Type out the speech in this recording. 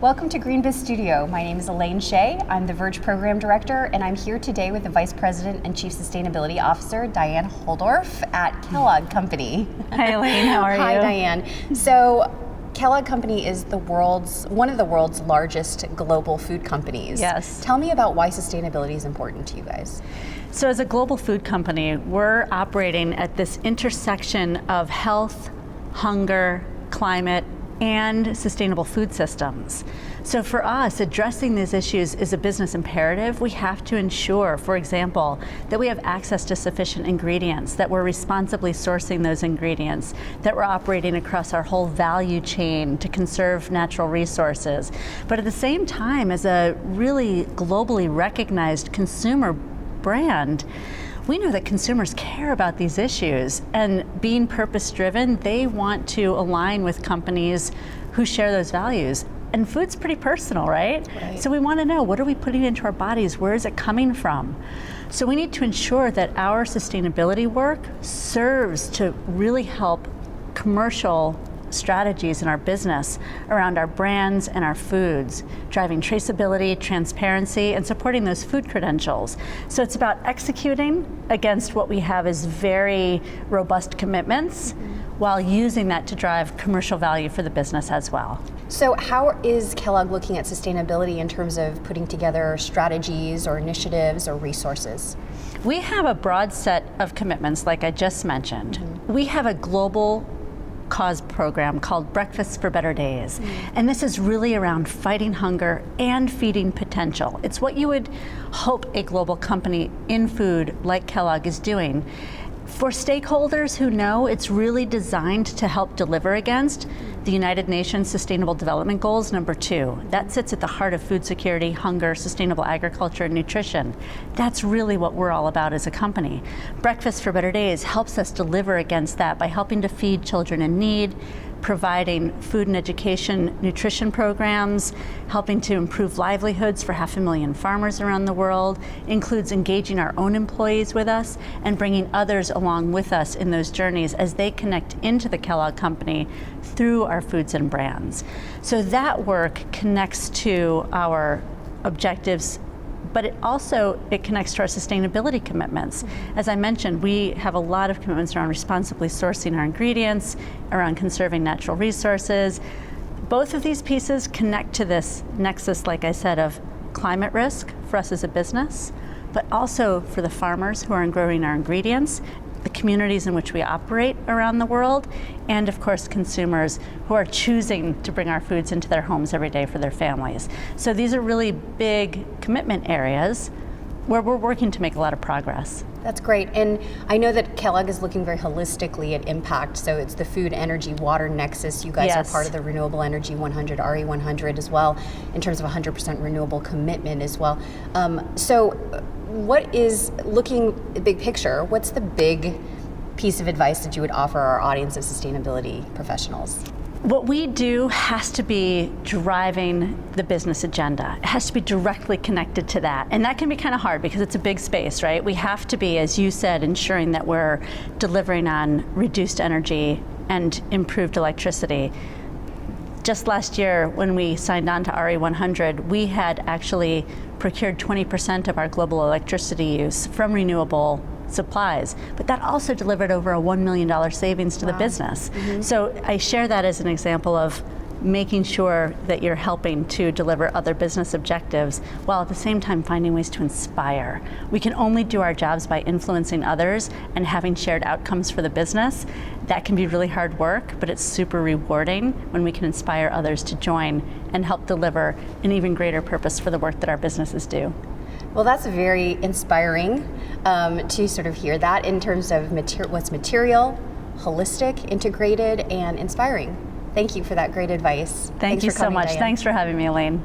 Welcome to GreenBiz Studio. My name is Elaine Shea. I'm the Verge Program Director, and I'm here today with the Vice President and Chief Sustainability Officer, Diane Holdorf at Kellogg Company. Hi Elaine, how are you? Hi Diane. So Kellogg Company is one of the world's largest global food companies. Yes. Tell me about why sustainability is important to you guys. So as a global food company, we're operating at this intersection of health, hunger, climate, and sustainable food systems. So for us, addressing these issues is a business imperative. We have to ensure, for example, that we have access to sufficient ingredients, that we're responsibly sourcing those ingredients, that we're operating across our whole value chain to conserve natural resources. But at the same time, as a really globally recognized consumer brand, we know that consumers care about these issues, and being purpose-driven, they want to align with companies who share those values. And food's pretty personal, right? So we want to know, what are we putting into our bodies? Where is it coming from? So we need to ensure that our sustainability work serves to really help commercial strategies in our business around our brands and our foods, driving traceability, transparency, and supporting those food credentials. So it's about executing against what we have as very robust commitments, while using that to drive commercial value for the business as well. So how is Kellogg looking at sustainability in terms of putting together strategies or initiatives or resources? We have a broad set of commitments, like I just mentioned. We have a global cause program called Breakfast for Better Days. And this is really around fighting hunger and feeding potential. It's what you would hope a global company in food like Kellogg is doing. For stakeholders who know, it's really designed to help deliver against the United Nations Sustainable Development Goals #2. That sits at the heart of food security, hunger, sustainable agriculture, and nutrition. That's really what we're all about as a company. Breakfast for Better Days helps us deliver against that by helping to feed children in need, providing food and education nutrition programs, helping to improve livelihoods for 500,000 farmers around the world, includes engaging our own employees with us and bringing others along with us in those journeys as they connect into the Kellogg Company through our foods and brands. So that work connects to our objectives, but it connects to our sustainability commitments. As I mentioned, we have a lot of commitments around responsibly sourcing our ingredients, around conserving natural resources. Both of these pieces connect to this nexus, like I said, of climate risk for us as a business, but also for the farmers who are growing our ingredients, the communities in which we operate around the world, and of course consumers who are choosing to bring our foods into their homes every day for their families. So these are really big commitment areas where we're working to make a lot of progress. That's great. And I know that Kellogg is looking very holistically at impact. So it's the food, energy, water nexus. You guys are part of the Renewable Energy 100, RE100 as well, in terms of 100% renewable commitment as well. So what is, looking big picture, what's the big piece of advice that you would offer our audience of sustainability professionals? What we do has to be driving the business agenda. It has to be directly connected to that. And that can be kind of hard because it's a big space, right? We have to be, as you said, ensuring that we're delivering on reduced energy and improved electricity. Just last year, when we signed on to RE100, we had actually procured 20% of our global electricity use from renewable supplies, but that also delivered over a $1 million savings to the business. So I share that as an example of making sure that you're helping to deliver other business objectives while at the same time finding ways to inspire. We can only do our jobs by influencing others and having shared outcomes for the business. That can be really hard work, but it's super rewarding when we can inspire others to join and help deliver an even greater purpose for the work that our businesses do. Well, that's very inspiring to sort of hear that in terms of what's material, holistic, integrated, and inspiring. Thank you for that great advice. Thank you so much. Diane. Thanks for having me, Elaine.